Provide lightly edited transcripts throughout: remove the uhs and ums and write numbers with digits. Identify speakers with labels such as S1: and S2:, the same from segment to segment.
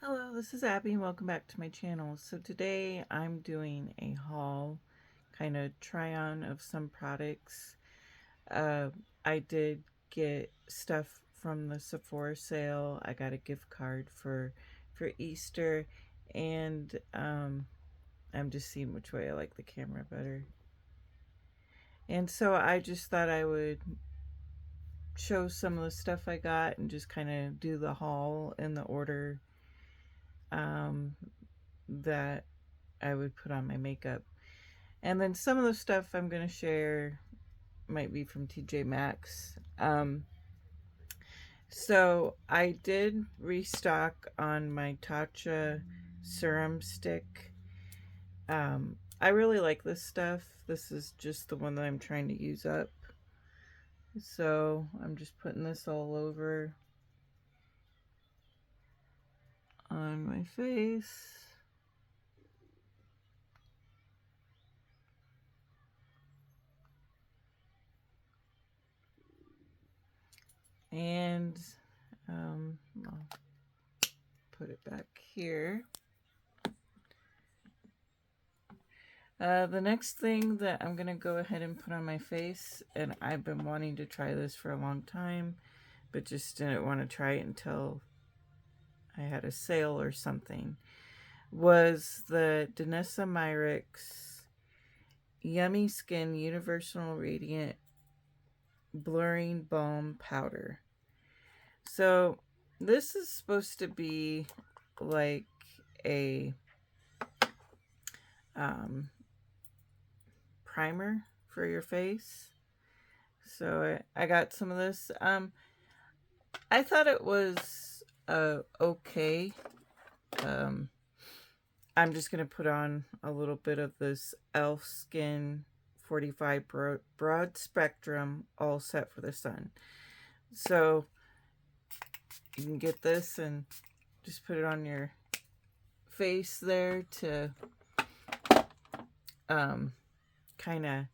S1: Hello, this is Abby and welcome back to my channel. So today I'm doing a haul, kind of try on of some products. I did get stuff from the Sephora sale. I got a gift card for Easter, and I'm just seeing which way I like the camera better. And so I just thought I would show some of the stuff I got and just kind of do the haul in the order um, that I would put on my makeup. And then some of the stuff I'm going to share might be from TJ Maxx. So I did restock on my Tatcha serum stick. I really like this stuff. This is just the one that I'm trying to use up. So I'm just putting this all over on my face. And I'll put it back here. The next thing that I'm going to go ahead and put on my face, and I've been wanting to try this for a long time, but just didn't want to try it until I had a sale or something, was the Danessa Myricks Yummy Skin Universal Radiant Blurring Balm Powder. So this is supposed to be like a primer for your face. So I got some of this. I thought it was okay. I'm just going to put on a little bit of this e.l.f. Skin 45 broad spectrum all set for the sun. So you can get this and just put it on your face there to kind of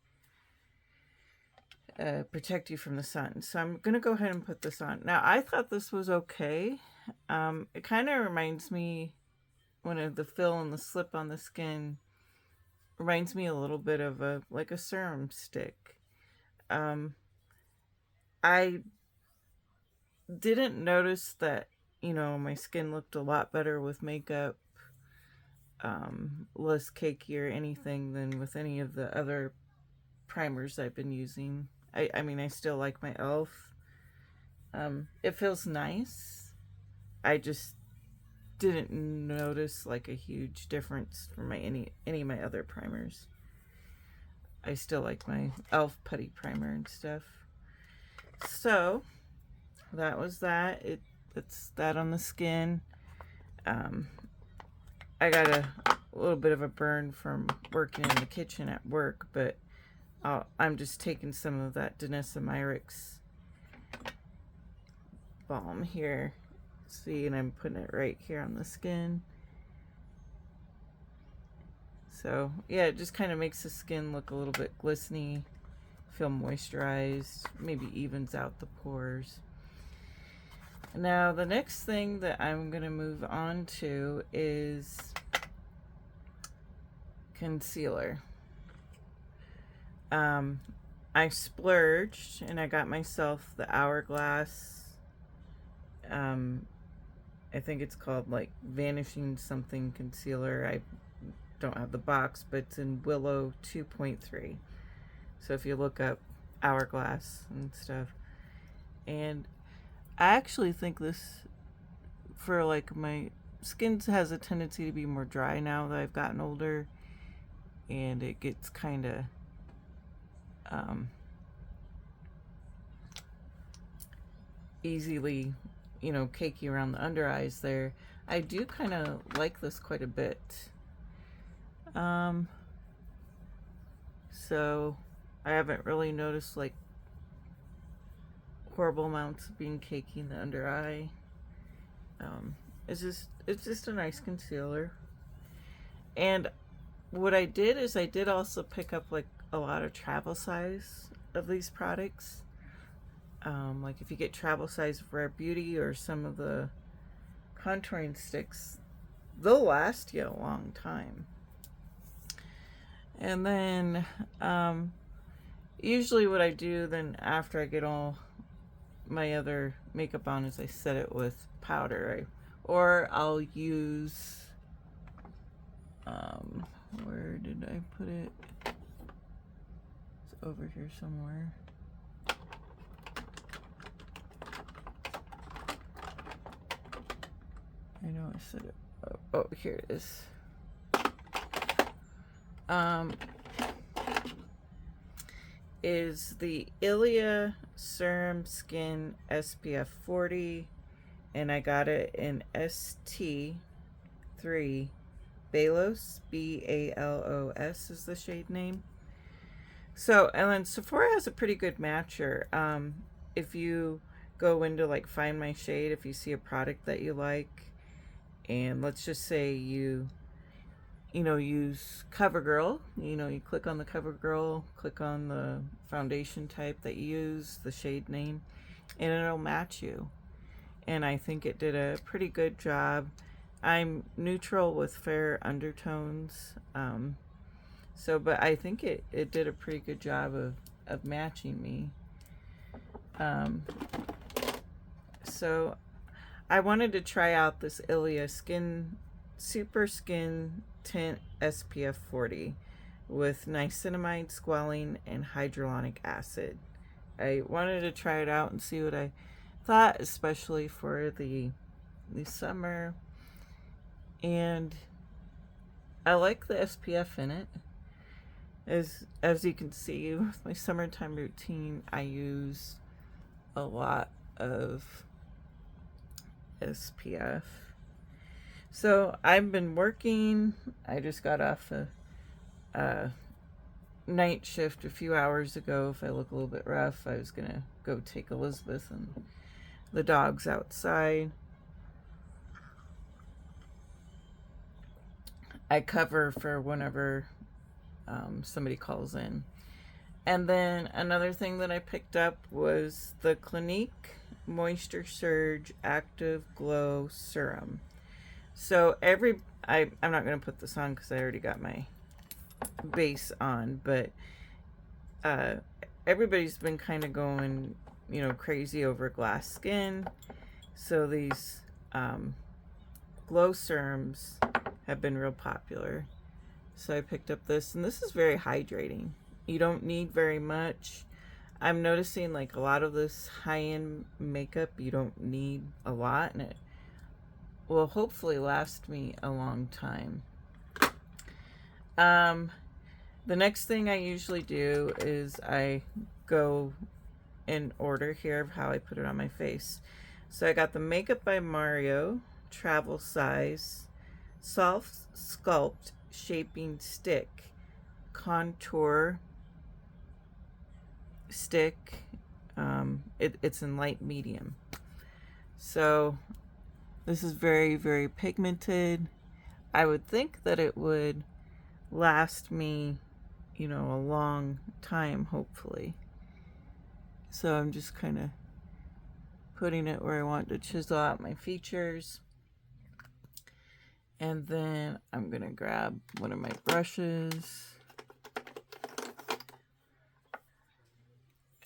S1: protect you from the sun. So I'm going to go ahead and put this on. Now, I thought this was okay. It kind of reminds me, when the fill and the slip on the skin reminds me a little bit of like a serum stick. I didn't notice that, my skin looked a lot better with makeup, less cakey or anything than with any of the other primers I've been using. I mean, I still like my e.l.f. It feels nice. I just didn't notice like a huge difference from any of my other primers. I still like my e.l.f. putty primer and stuff. So that was that. It's that on the skin. I got a little bit of a burn from working in the kitchen at work, but I'm just taking some of that Danessa Myricks balm here. See, and I'm putting it right here on the skin. So yeah, it just kind of makes the skin look a little bit glistening, feel moisturized, maybe evens out the pores. Now the next thing that I'm going to move on to is concealer. I splurged and I got myself the Hourglass. I think it's called like Vanishing Something Concealer. I don't have the box, but it's in Willow 2.3. So if you look up Hourglass and stuff. And I actually think this, for like, my skin has a tendency to be more dry now that I've gotten older, and it gets kind of easily, cakey around the under eyes there. I do kind of like this quite a bit. So I haven't really noticed like horrible amounts of being cakey in the under eye. It's just a nice concealer. And what I did is I did also pick up like a lot of travel size of these products. Like if you get travel size of Rare Beauty or some of the contouring sticks, they'll last you a long time. And then usually what I do then after I get all my other makeup on is I set it with powder, right? Or I'll use where did I put it? It's over here somewhere. I know I said it. Oh, here it is. Is the Ilia Serum Skin SPF 40, and I got it in ST3 Balos, BALOS is the shade name. So, and then Sephora has a pretty good matcher. If you go into like Find My Shade, if you see a product that you like, and let's just say you use CoverGirl, you click on the CoverGirl, click on the foundation type that you use, the shade name, and it'll match you. And I think it did a pretty good job. I'm neutral with fair undertones. But I think it did a pretty good job of matching me. So I wanted to try out this Ilia Super Skin Tint SPF 40 with niacinamide, squalene, and hyaluronic acid. I wanted to try it out and see what I thought, especially for the summer. And I like the SPF in it. As you can see, with my summertime routine, I use a lot of SPF. So I've been working. I just got off a night shift a few hours ago. If I look a little bit rough, I was gonna go take Elizabeth and the dogs outside. I cover for whenever somebody calls in. And then another thing that I picked up was the Clinique Moisture Surge Active Glow Serum. So I'm not going to put this on because I already got my base on, but everybody's been kind of going, crazy over glass skin. So these glow serums have been real popular. So I picked up this, and this is very hydrating. You don't need very much. I'm noticing like a lot of this high-end makeup, you don't need a lot, and it will hopefully last me a long time. The next thing I usually do is I go in order here of how I put it on my face. So I got the Makeup by Mario Travel Size Soft Sculpt Shaping Stick Contour Stick. It's in light medium. So this is very, very pigmented. I would think that it would last me, a long time, hopefully. So I'm just kind of putting it where I want to chisel out my features. And then I'm going to grab one of my brushes.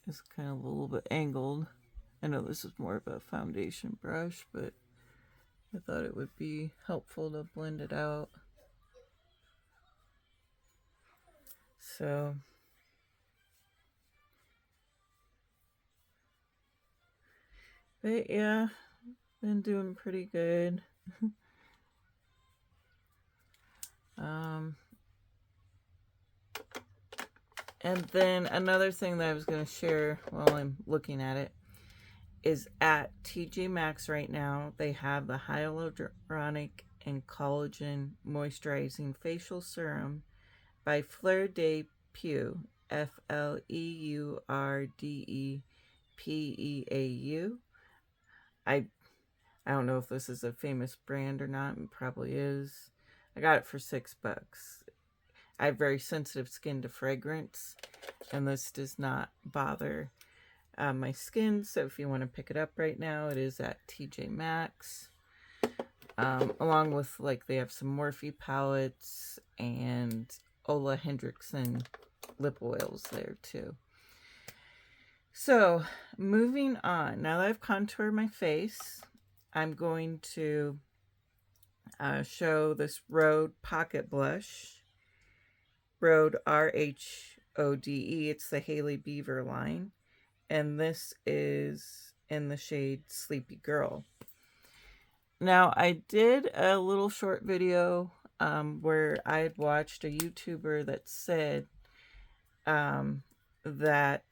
S1: It's kind of a little bit angled. I know this is more of a foundation brush, but I thought it would be helpful to blend it out. So but yeah, been doing pretty good. And then another thing that I was going to share while I'm looking at it is at TJ Maxx right now. They have the Hyaluronic and Collagen Moisturizing Facial Serum by Fleur de Peau, FLEURDEPEAU. I don't know if this is a famous brand or not. It probably is. I got it for $6. I have very sensitive skin to fragrance, and this does not bother my skin. So if you want to pick it up right now, it is at TJ Maxx. along with, like, they have some Morphe palettes and Ola Hendrickson lip oils there too. So moving on, now that I've contoured my face, I'm going to show this Rhode Pocket Blush. Rhode, R-H-O-D-E. It's the Hailey Beaver line. And this is in the shade Sleepy Girl. Now, I did a little short video where I had watched a YouTuber that said that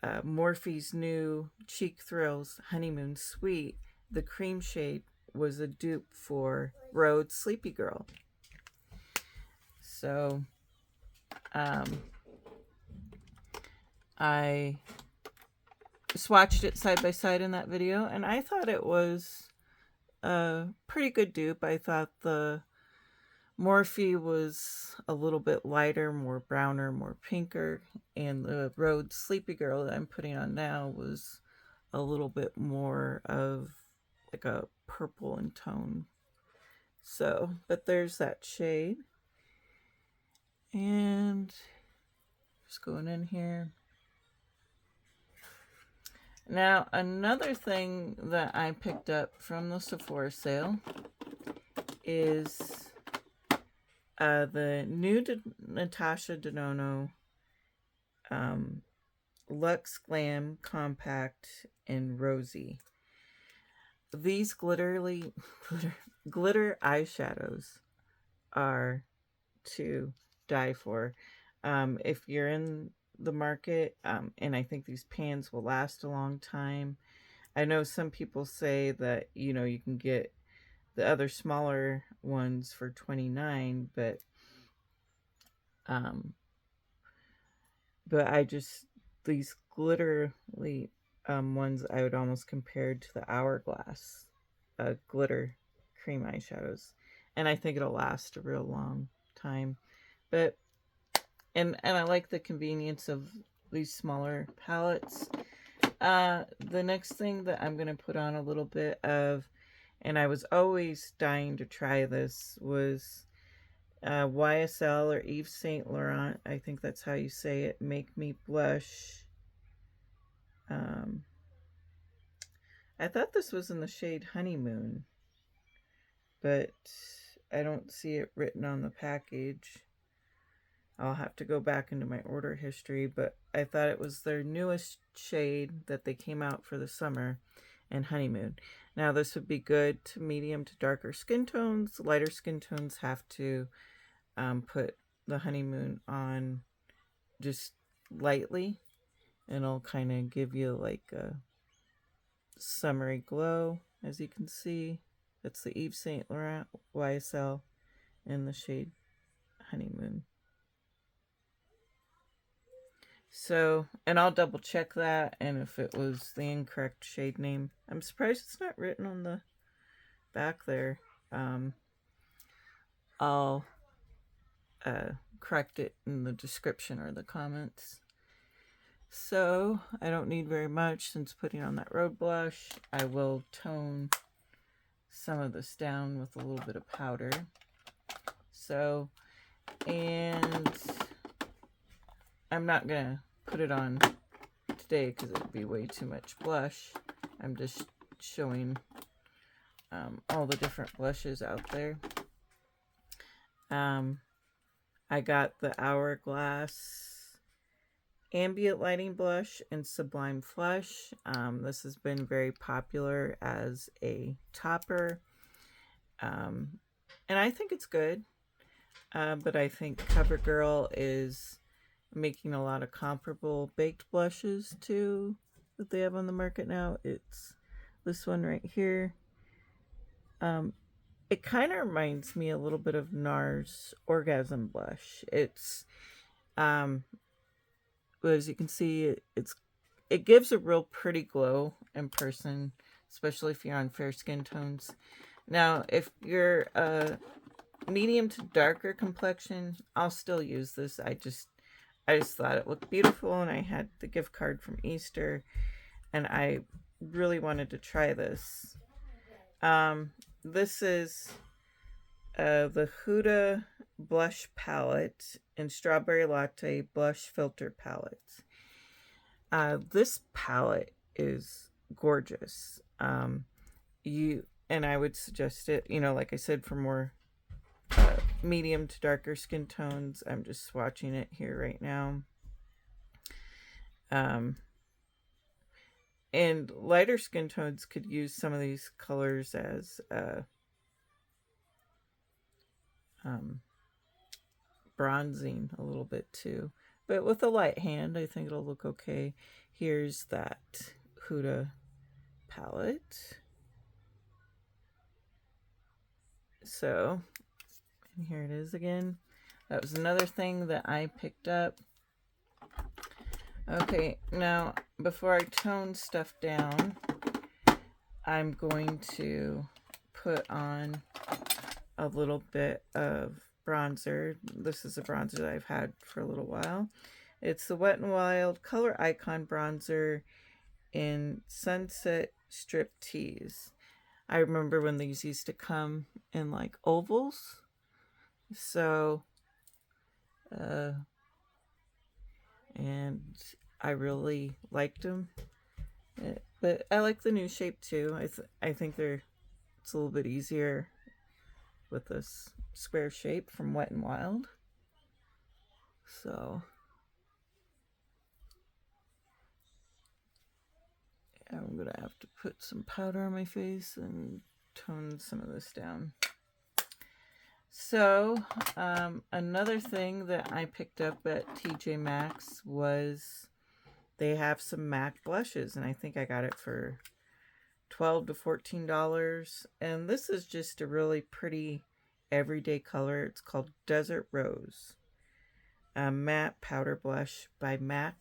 S1: Morphe's new Cheek Thrills Honeymoon Sweet, the cream shade, was a dupe for Rhode's Sleepy Girl. So I swatched it side by side in that video, and I thought it was a pretty good dupe. I thought the Morphe was a little bit lighter, more browner, more pinker, and the Rhode Sleepy Girl that I'm putting on now was a little bit more of like a purple in tone. So, but there's that shade. And just going in here. Now, another thing that I picked up from the Sephora sale is the new Natasha Denona Luxe Glam Compact in Rosy. These glitter eyeshadows are to die for. If you're in the market, and I think these pans will last a long time. I know some people say that, you know, you can get the other smaller ones for $29, but I just, these glittery ones I would almost compare to the Hourglass glitter cream eyeshadows, and I think it'll last a real long time. But and I like the convenience of these smaller palettes. The next thing that I'm going to put on a little bit of, and I was always dying to try this, was YSL or Yves Saint Laurent. I think that's how you say it. Make Me Blush. I thought this was in the shade Honeymoon, but I don't see it written on the package. I'll have to go back into my order history, but I thought it was their newest shade that they came out for the summer, and Honeymoon. Now, this would be good to medium to darker skin tones. Lighter skin tones have to put the Honeymoon on just lightly, and it'll kind of give you like a summery glow, as you can see. That's the Yves Saint Laurent YSL in the shade Honeymoon. So, and I'll double check that, and if it was the incorrect shade name. I'm surprised it's not written on the back there. I'll correct it in the description or the comments. So, I don't need very much since putting on that Rhode blush. I will tone some of this down with a little bit of powder. So, and I'm not going to put it on today because it would be way too much blush. I'm just showing all the different blushes out there. I got the Hourglass Ambient Lighting Blush in Sublime Flush. This has been very popular as a topper. And I think it's good. But I think CoverGirl is making a lot of comparable baked blushes too that they have on the market now. It's this one right here. It kind of reminds me a little bit of NARS Orgasm Blush. It's as you can see, it gives a real pretty glow in person, especially if you're on fair skin tones. Now, if you're a medium to darker complexion, I'll still use this. I just thought it looked beautiful, and I had the gift card from Easter, and I really wanted to try this. this is the Huda Blush Palette and Strawberry Latte Blush Filter Palettes. This palette is gorgeous. And I would suggest it, like I said, for more medium to darker skin tones. I'm just swatching it here right now. And lighter skin tones could use some of these colors as bronzing a little bit too. But with a light hand, I think it'll look okay. Here's that Huda palette. So, and here it is again. That was another thing that I picked up. Okay, now before I tone stuff down, I'm going to put on a little bit of bronzer. This is a bronzer that I've had for a little while. It's the Wet n Wild Color Icon Bronzer in Sunset Strip Tease. I remember when these used to come in like ovals. So, and I really liked them. But I like the new shape too. I think it's a little bit easier with this square shape from Wet n Wild. So I'm gonna have to put some powder on my face and tone some of this down. So another thing that I picked up at TJ Maxx was they have some MAC blushes, and I think I got it for $12 to $14. And this is just a really pretty everyday color. It's called Desert Rose, a matte powder blush by MAC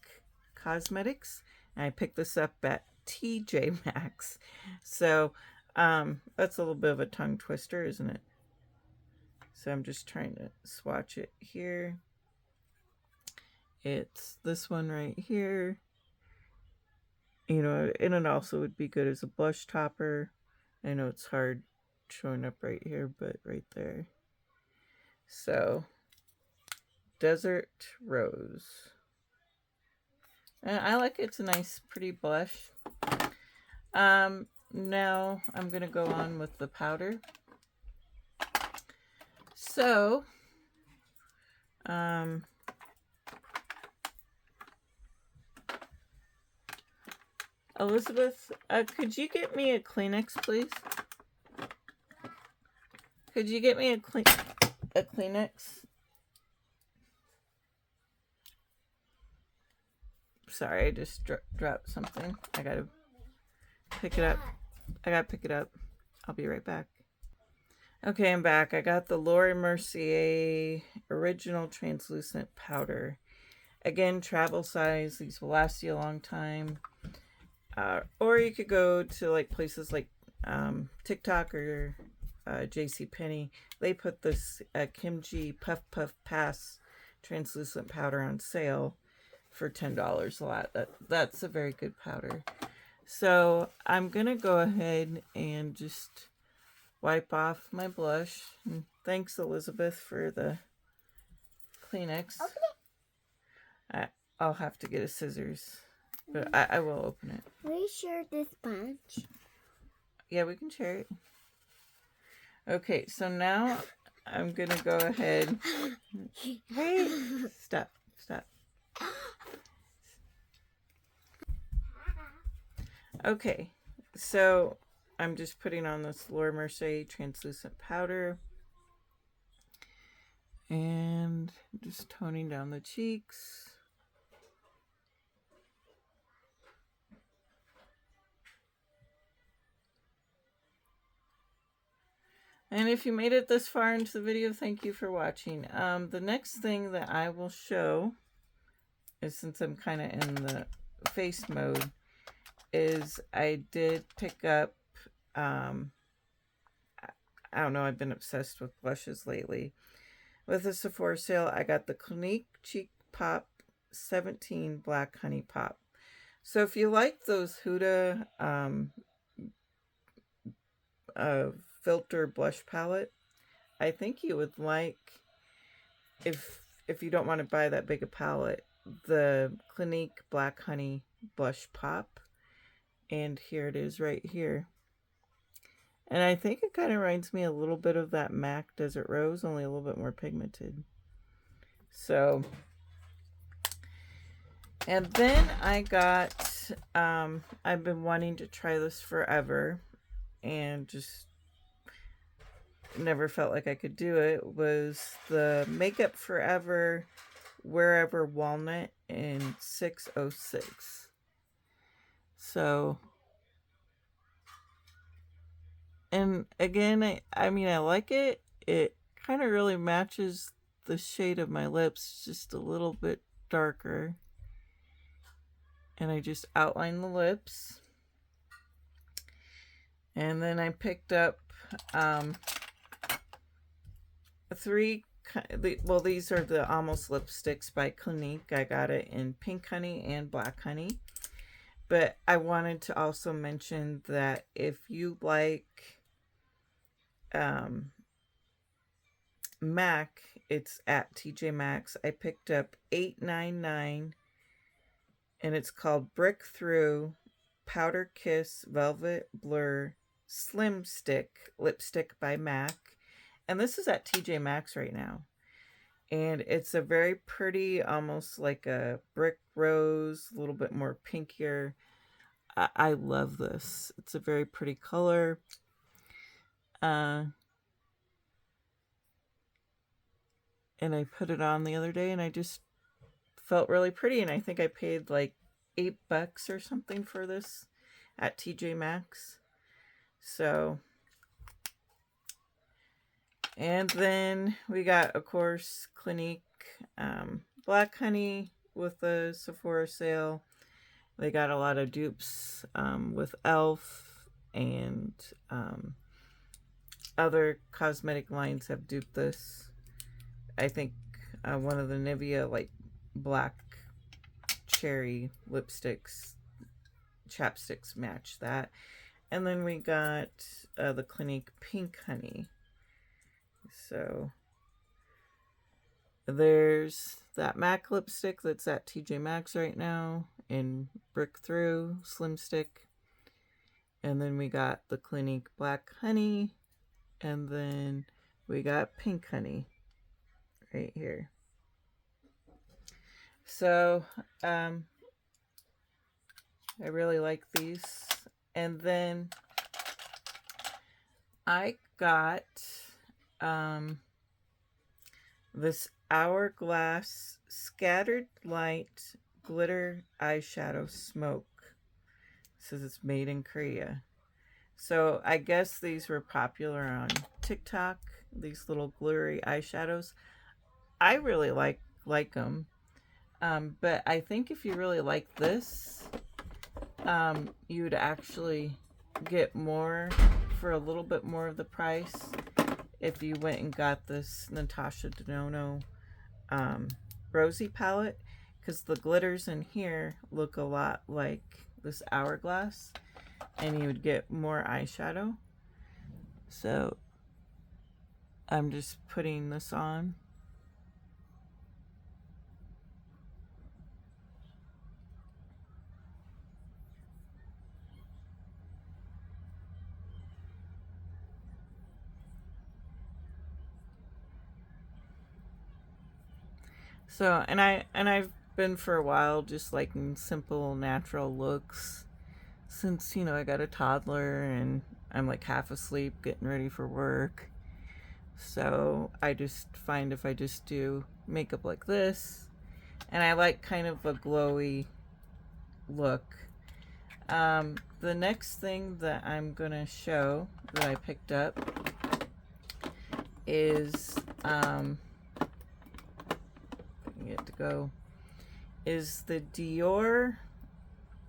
S1: Cosmetics. And I picked this up at TJ Maxx. So that's a little bit of a tongue twister, isn't it? So I'm just trying to swatch it here. It's this one right here. And it also would be good as a blush topper. I know it's hard showing up right here, but right there. So, Desert Rose. And I like it. It's a nice, pretty blush. Now I'm going to go on with the powder. So, Elizabeth, could you get me a Kleenex, please? Could you get me a Kleenex? Sorry, I just dropped something. I gotta pick it up. I'll be right back. Okay, I'm back. I got the Laura Mercier Original Translucent Powder. Again, travel size. These will last you a long time. Or you could go to like places like TikTok or JCPenney. They put this Kimchi Puff Puff Pass translucent powder on sale for $10 a lot. That's a very good powder. So I'm gonna go ahead and just wipe off my blush. And thanks, Elizabeth, for the Kleenex. Okay. I'll have to get a scissors. But I will open it.
S2: We share this bunch.
S1: Yeah, we can share it. Okay, so now I'm going to go ahead. Hey, stop. Okay, so I'm just putting on this Laura Mercier translucent powder. And just toning down the cheeks. And if you made it this far into the video, thank you for watching. The next thing that I will show is, since I'm kind of in the face mode, is I did pick up, I don't know, I've been obsessed with blushes lately. With the Sephora sale, I got the Clinique Cheek Pop 17 Black Honey Pop. So if you like those Huda filter blush palette. I think you would like, if you don't want to buy that big a palette, the Clinique Black Honey Blush Pop. And here it is right here. And I think it kind of reminds me a little bit of that MAC Desert Rose, only a little bit more pigmented. So, and then I got, I've been wanting to try this forever and just never felt like I could do it, was the Makeup Forever Wherever Walnut in 606. So, and again, I mean, I like it. It kind of really matches the shade of my lips, just a little bit darker. And I just outline the lips. And then I picked up three, well, these are the Almost Lipsticks by Clinique. I got it in Pink Honey and Black Honey. But I wanted to also mention that if you like MAC, it's at TJ Maxx. I picked up 899 and it's called Brick Through Powder Kiss Velvet Blur Slim Stick Lipstick by MAC. And this is at TJ Maxx right now. And it's a very pretty, almost like a brick rose, a little bit more pinkier. I love this. It's a very pretty color. And I put it on the other day and I just felt really pretty. And I think I paid like $8 or something for this at TJ Maxx. So, and then we got, of course, Clinique Black Honey with the Sephora sale. They got a lot of dupes with e.l.f. and other cosmetic lines have duped this. I think one of the Nivea like black cherry lipsticks, chapsticks match that. And then we got the Clinique Pink Honey. So there's that MAC lipstick that's at TJ Maxx right now in Brick Through Slim Stick. And then we got the Clinique Black Honey. And then we got Pink Honey right here. So I really like these. And then I got this Hourglass Scattered Light Glitter Eyeshadow Smoke. It says it's made in Korea. So I guess these were popular on TikTok, these little glittery eyeshadows. I really like them. But I think if you really like this, you would actually get more for a little bit more of the price if you went and got this Natasha Denona Rosy palette, because the glitters in here look a lot like this Hourglass and you would get more eyeshadow. So I'm just putting this on. So, and I've been for a while just liking simple, natural looks. Since, you know, I got a toddler and I'm like half asleep getting ready for work. So I just find if I just do makeup like this, and I like kind of a glowy look. The next thing that I'm gonna show that I picked up is get to go is the Dior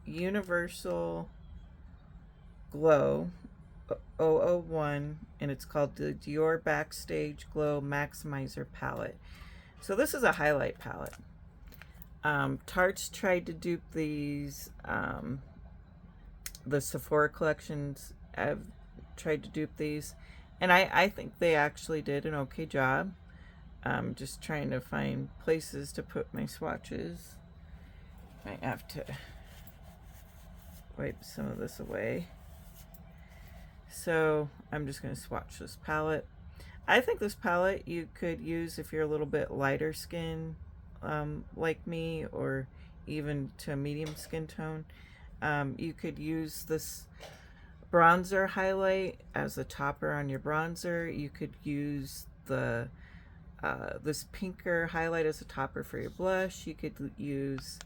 S1: Universal Glow 001, and it's called the Dior Backstage Glow Maximizer Palette. So this is a highlight palette. Tarte's tried to dupe these. The Sephora collections have tried to dupe these, And I think they actually did an okay job. I'm just trying to find places to put my swatches. Might have to wipe some of this away. So I'm just going to swatch this palette. I think this palette you could use if you're a little bit lighter skin like me, or even to medium skin tone. You could use this bronzer highlight as a topper on your bronzer. You could use the this pinker highlight as a topper for your blush. You could use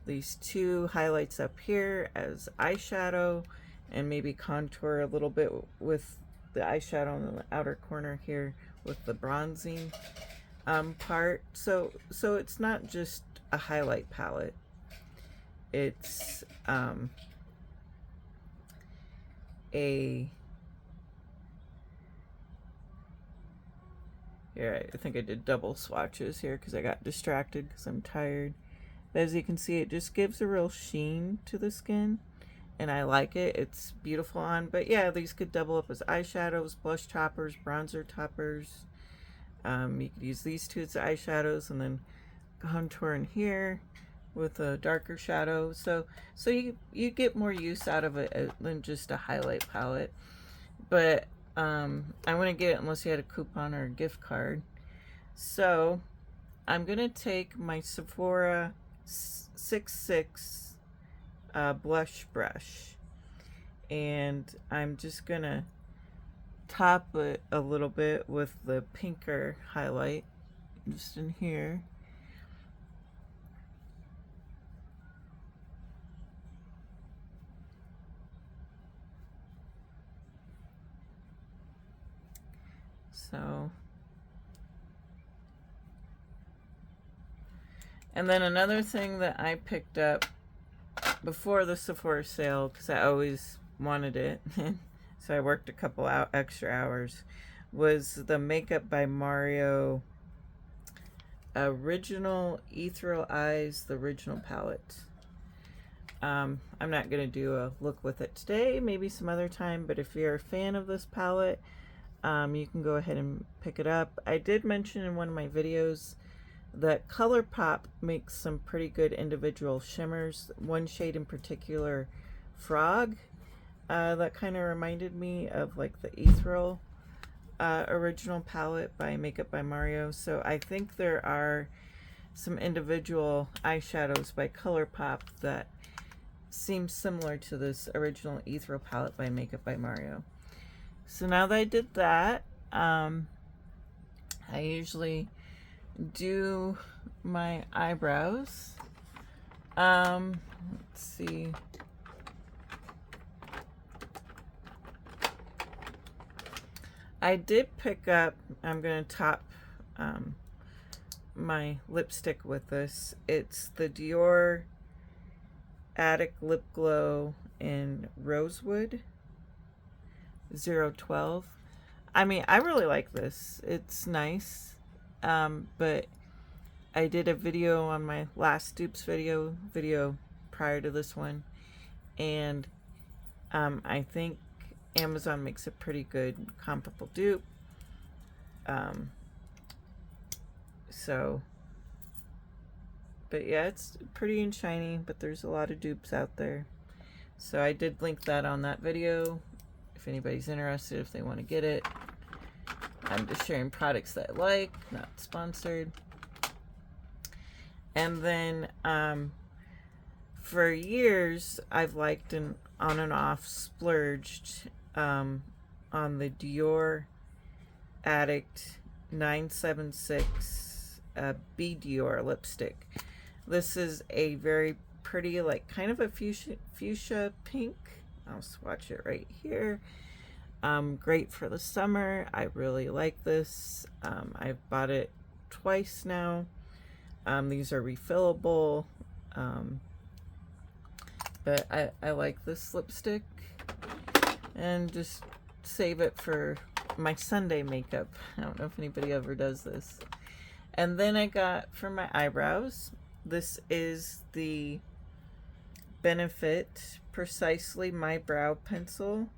S1: these two highlights up here as eyeshadow, and maybe contour a little bit with the eyeshadow on the outer corner here with the bronzing part. So it's not just a highlight palette. It's here, I think I did double swatches here because I got distracted because I'm tired. But as you can see, it just gives a real sheen to the skin, and I like it. It's beautiful on. But yeah, these could double up as eyeshadows, blush toppers, bronzer toppers. You could use these two as eyeshadows and then contour in here with a darker shadow. So you get more use out of it than just a highlight palette. But I wouldn't get it unless you had a coupon or a gift card. So I'm gonna take my Sephora 6.6 blush brush, and I'm just gonna top it a little bit with the pinker highlight just in here. So, and then another thing that I picked up before the Sephora sale, because I always wanted it, so I worked a couple extra hours, was the Makeup by Mario Original Ethereal Eyes, the original palette. I'm not going to do a look with it today, maybe some other time, but if you're a fan of this palette, you can go ahead and pick it up. I did mention in one of my videos that ColourPop makes some pretty good individual shimmers. One shade in particular, Frog, that kind of reminded me of like the Ethereal original palette by Makeup by Mario. So I think there are some individual eyeshadows by ColourPop that seem similar to this original Ethereal palette by Makeup by Mario. So now that I did that, I usually do my eyebrows. Let's see. I did pick up, I'm going to top my lipstick with this. It's the Dior Addict Lip Glow in Rosewood 012. I mean, I really like this. It's nice. But I did a video on my last dupes video prior to this one, and I think Amazon makes a pretty good comparable dupe. But yeah, it's pretty and shiny, but there's a lot of dupes out there. So I did link that on that video if anybody's interested, if they want to get it. I'm just sharing products that I like, not sponsored. And then for years, I've liked and on and off splurged on the Dior Addict 976 B Dior lipstick. This is a very pretty, like kind of a fuchsia pink. I'll swatch it right here. Great for the summer. I really like this. I've bought it twice now. These are refillable. But I like this lipstick, and just save it for my Sunday makeup. I don't know if anybody ever does this. And then I got for my eyebrows, this is the Benefit Precisely My Brow Pencil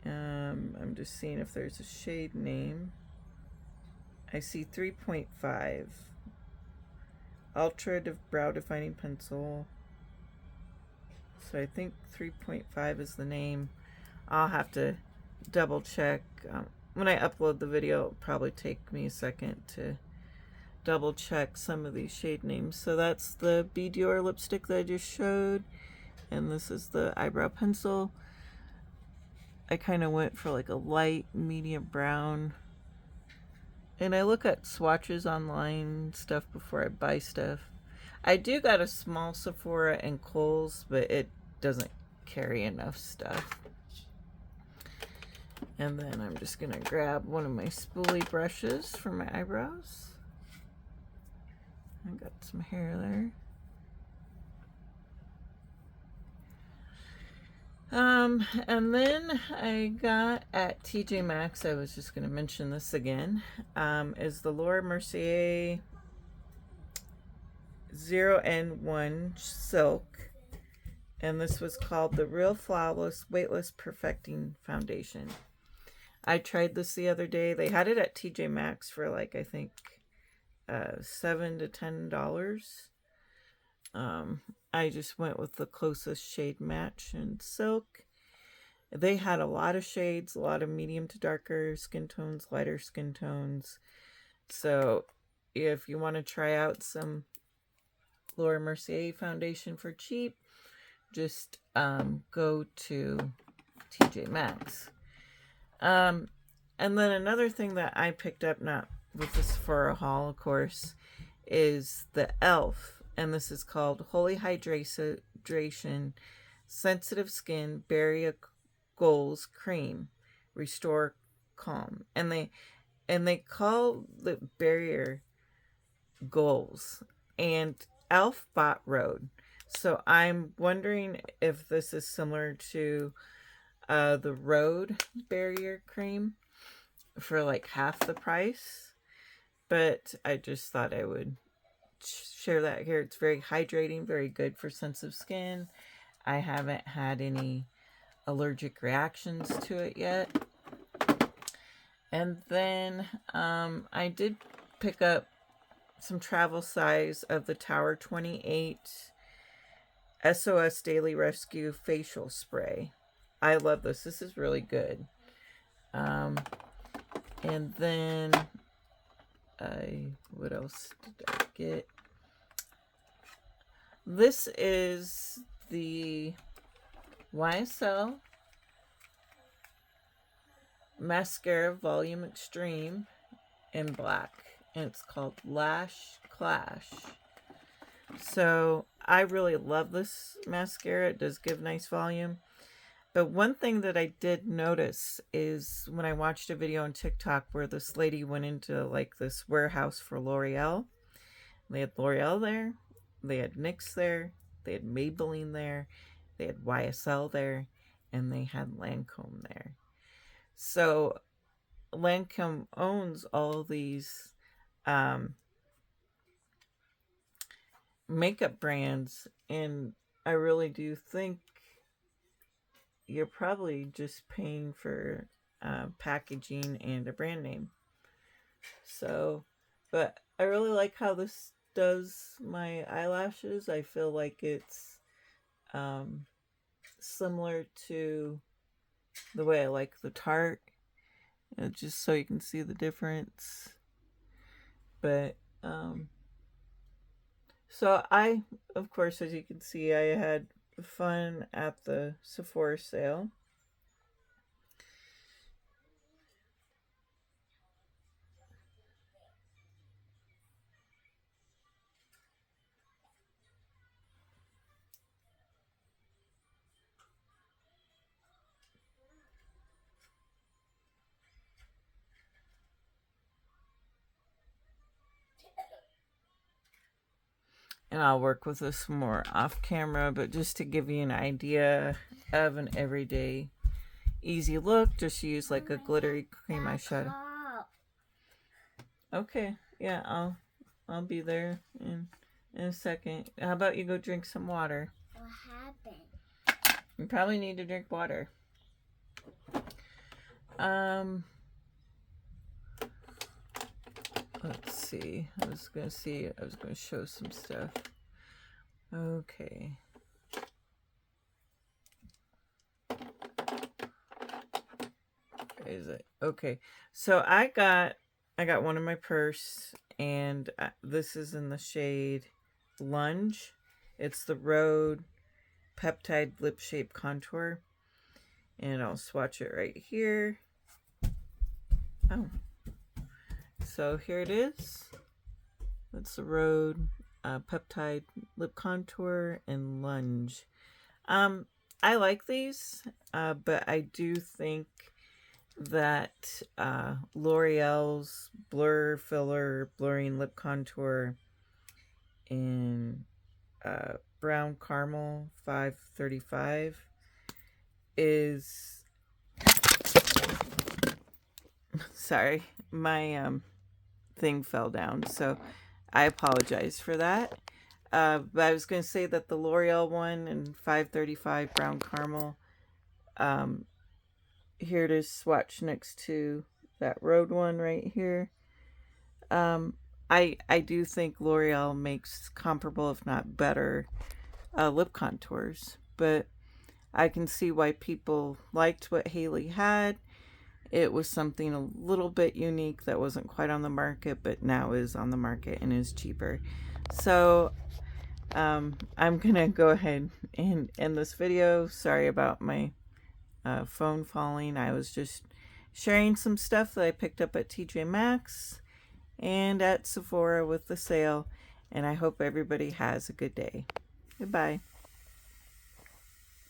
S1: I'm just seeing if there's a shade name. I see 3.5. Ultra Brow Defining Pencil. So I think 3.5 is the name. I'll have to double check. When I upload the video, it'll probably take me a second to double check some of these shade names. So that's the Be Dior lipstick that I just showed. And this is the eyebrow pencil. I kind of went for like a light medium brown. And I look at swatches online stuff before I buy stuff. I do got a small Sephora and Kohl's, but it doesn't carry enough stuff. And then I'm just going to grab one of my spoolie brushes for my eyebrows. I got some hair there. And then I got at TJ Maxx, I was just going to mention this again, is the Laura Mercier 0N1 Silk. And this was called the Real Flawless Weightless Perfecting Foundation. I tried this the other day. They had it at TJ Maxx for like, I think, $7 to $10. I just went with the closest shade match in silk. They had a lot of shades, a lot of medium to darker skin tones, lighter skin tones. So if you want to try out some Laura Mercier foundation for cheap, just go to TJ Maxx. And then another thing that I picked up, not with the Sephora haul, of course, is the e.l.f. And this is called Holy Hydration Sensitive Skin Barrier Goals Cream Restore Calm. And they call the barrier goals. And e.l.f. bought Rhode. So I'm wondering if this is similar to the Rhode barrier cream for like half the price. But I just thought I would share that here. It's very hydrating, very good for sensitive skin. I haven't had any allergic reactions to it yet. And then I did pick up some travel size of the Tower 28 SOS Daily Rescue Facial Spray. I love this. This is really good. And then what else did I get? This is the YSL Mascara Volume Extreme in black. And it's called Lash Clash. So I really love this mascara. It does give nice volume. But one thing that I did notice is when I watched a video on TikTok where this lady went into like this warehouse for L'Oreal. They had L'Oreal there. They had NYX there. They had Maybelline there. They had YSL there. And they had Lancome there. So Lancome owns all these makeup brands. And I really do think you're probably just paying for packaging and a brand name. So, but I really like how this does my eyelashes. I feel like it's similar to the way I like the Tarte, just so you can see the difference. But so I, of course, as you can see, I had fun at the Sephora sale. And I'll work with this more off camera, but just to give you an idea of an everyday easy look, just use like a glittery cream eyeshadow. Okay, yeah, I'll be there in a second. How about you go drink some water?
S2: What happened?
S1: You probably need to drink water. Um, let's see. I was going to show some stuff. Okay. Is it? Okay. So I got one in my purse, and this is in the shade Lunge. It's the Rhode Peptide Lip Shape Contour. And I'll swatch it right here. Oh. So here it is. That's the Rhode Peptide Lip Contour and Lunge. I like these, but I do think that L'Oreal's Blur Filler Blurring Lip Contour in Brown Caramel 535 is... Sorry, my thing fell down, so I apologize for that. But I was going to say that the L'Oreal one in 535 Brown Caramel, here it is swatched next to that Rhode one right here. I do think L'Oreal makes comparable, if not better, lip contours, but I can see why people liked what Haley had. It was something a little bit unique that wasn't quite on the market, but now is on the market and is cheaper. So I'm gonna go ahead and end this video. Sorry about my phone falling. I was just sharing some stuff that I picked up at TJ Maxx and at Sephora with the sale, and I hope everybody has a good day. Goodbye.